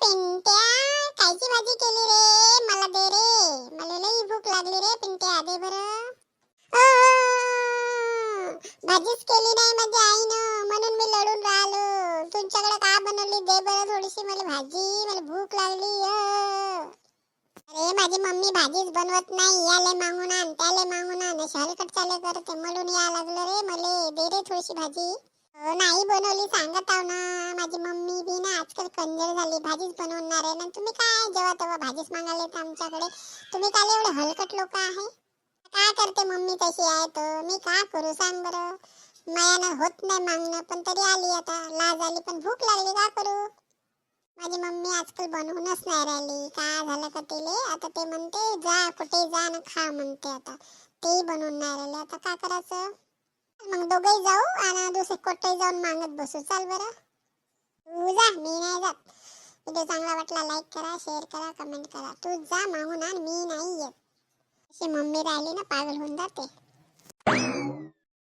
पिंट्या, कायची भाजी केली रे? मला दे रे, मला लई भूक लागली रे पिंट्या, दे बरं. भाजीच केली नाही माझ्या आईनं, म्हणून मी लढून राहिलो. तुमच्याकडे का बनवली? दे बरं थोडीशी मला भाजी, मला भूक लागली. अरे माझी मम्मी भाजीच बनवत नाही, याले मागून आण त्याले मागून आण, हलकट चाले करते, म्हणून या लागलं रे मले. दे रे थोडीशी भाजी. नाही बनवली सांगत आहो ना, माझी मम्मी बी ना आजकाल कंजर झाली, भाजीच बनवणार आहे ना. तुम्ही काय जेव्हा तेव्हा भाजीच मागायला येत आमच्याकडे? तुम्ही काय एवढे हलकट लोक आहे? काय करते मम्मी तशी आहे तर मी का करू सांग बरं. मायानं होत नाही मागणं, पण तरी आली, आता लाज आली, पण भूक लागली, का करू. माझी मम्मी आजकाल बनवूनच नाही राहिली. काय झालं का तिले? आता ते म्हणते जा कुठे जा ना खा म्हणते, आता तेही बनवून नाही राहिले. आता काय करायचं? मग दोघेही जाऊ आणि दुसरे कोठे जाऊन मागत बसू. चाल बरं, तू जा, मी नाही जात. व्हिडिओ चांगला वाटला लाईक करा, शेअर करा, कमेंट करा. तू जा मागून आण, मी नाही येत. अशी मम्मी राहिली ना पागल होऊन जाते.